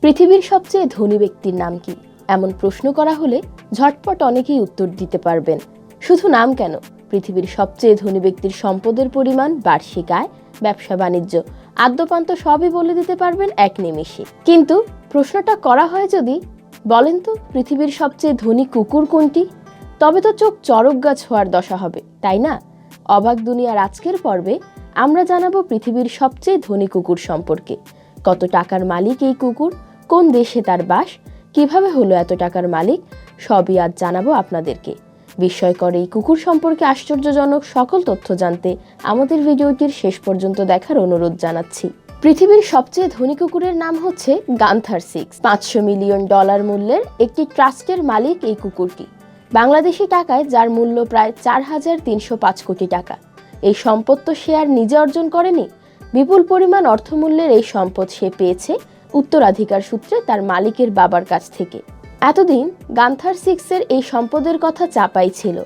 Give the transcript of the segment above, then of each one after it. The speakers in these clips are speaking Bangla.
পৃথিবীর সবচেয়ে ধনী ব্যক্তির নাম কি? এমন প্রশ্ন করা হলে ঝটপট অনেকেই উত্তর দিতে পারবেন। শুধু নাম কেন, পৃথিবীর সবচেয়ে ধনী ব্যক্তির সম্পদের পরিমাণ, বার্ষিক আয়, ব্যবসা বাণিজ্য, আদ্যপান্ত সবই বলে দিতে পারবেন এক নিমেষে। কিন্তু প্রশ্নটা করা হয় যদি, বলেন তো পৃথিবীর সবচেয়ে ধনী কুকুর কোনটি? তবে তো চোখ চড়ক গাছ হওয়ার দশা হবে, তাই না? অবাক দুনিয়ার আজকের পর্বে আমরা জানাবো পৃথিবীর সবচেয়ে ধনী কুকুর সম্পর্কে। কত টাকার মালিক এই কুকুর, কোন দেশে তার বাস, কিভাবে হলো এত টাকার মালিক, সবই আজ জানাবো আপনাদেরকে। বিস্ময়কর এই কুকুর সম্পর্কে আশ্চর্যজনক সকল তথ্য জানতে আমাদের ভিডিওটির শেষ পর্যন্ত দেখার অনুরোধ জানাচ্ছি। পৃথিবীর সবচেয়ে ধনী কুকুরের নাম হচ্ছে গান্থার 6। $500 মিলিয়ন মূল্যের একটি ট্রাস্টের মালিক এই কুকুরটি। বাংলাদেশি টাকায় যার মূল্য প্রায় 4,305 কোটি টাকা। এই সম্পদ তো সে আর নিজে অর্জন করেনি, বিপুল পরিমাণ অর্থমূল্যের এই সম্পদ সে পেয়েছে উত্তরাধিকার সূত্রে তার মালিকের বাবার কাছ থেকে। এতদিন গান্থার 6-এর এই সম্পদের কথা চাপাই ছিল।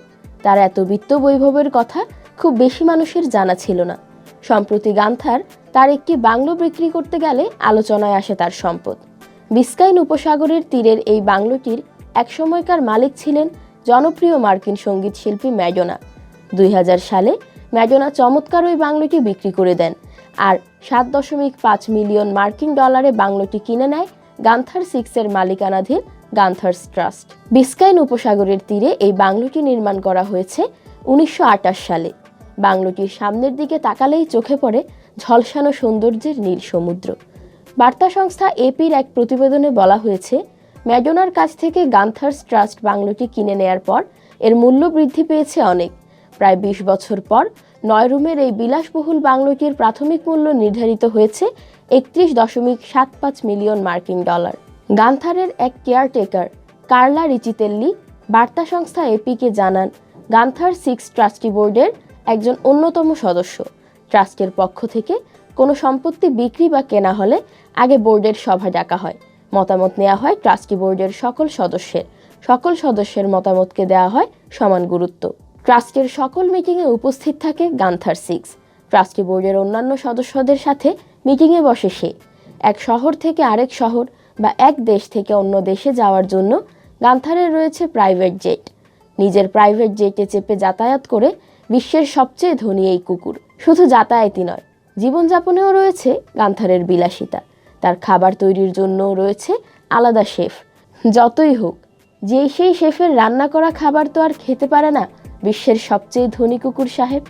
তার এত বিত্ত বৈভবের কথা খুব বেশি মানুষের জানা ছিল না। সম্প্রতি গান্থার তার একটি বাংলো বিক্রি করতে গেলে আলোচনায় আসে তার সম্পদ। বিস্কাইন উপসাগরের তীরের এই বাংলোটির একসময়কার মালিক ছিলেন জনপ্রিয় মার্কিন সঙ্গীত শিল্পী ম্যাডোনা। 2000 সালে ম্যাডোনা চমৎকার ওই বাংলোটি বিক্রি করে দেন, আর $7.5 মিলিয়ন বাংলোটি কিনে নেয় গান্থার 6-এর মালিকানাধীন গান্থার্স ট্রাস্ট। বিস্কাইন উপসাগরের তীরে এই বাংলোটি নির্মাণ করা হয়েছে 1928 সালে। বাংলোটির সামনের দিকে তাকালেই চোখে পড়ে ঝলসানো সৌন্দর্যের নীল সমুদ্র। বার্তা সংস্থা এপির এক প্রতিবেদনে বলা হয়েছে, ম্যাডোনার কাছ থেকে গান্থার্স ট্রাস্ট বাংলোটি কিনে নেয়ার পর এর মূল্য বৃদ্ধি পেয়েছে অনেক। প্রায় 20 বছর পর 9 রুমের এই বিলাসবহুল বাংলোটির প্রাথমিক মূল্য নির্ধারিত হয়েছে $31.75 মিলিয়ন। গান্থারের এক কেয়ারটেকার কার্লা রিচিতেল্লি বার্তা সংস্থা এপিকে জানান, গান্থার 6 ট্রাস্টি বোর্ডের একজন অন্যতম সদস্য। ট্রাস্টের পক্ষ থেকে কোনো সম্পত্তি বিক্রি বা কেনা হলে আগে বোর্ডের সভা ডাকা হয়। মতামত নেওয়া হয় ট্রাস্টি বোর্ডের সকল সদস্যের মতামতকে দেওয়া হয় সমান গুরুত্ব। ট্রাস্টের সকল মিটিংয়ে উপস্থিত থাকে গান্থার 6। ট্রাস্টি বোর্ডের অন্যান্য সদস্যদের সাথে মিটিংয়ে বসে সে। এক শহর থেকে আরেক শহর বা এক দেশ থেকে অন্য দেশে যাওয়ার জন্য গান্থারের রয়েছে প্রাইভেট জেট। নিজের প্রাইভেট জেটে চেপে যাতায়াত করে বিশ্বের সবচেয়ে ধনী এই কুকুর। শুধু যাতায়াতই নয়, জীবনযাপনেও রয়েছে গান্থারের বিলাসিতা। তার খাবার তৈরির জন্যও রয়েছে আলাদা শেফ। যতই হোক, সেই শেফের রান্না করা খাবার তো আর খেতে পারে না বিশ্বের সবচেয়ে ধনী কুকুর সাহেব।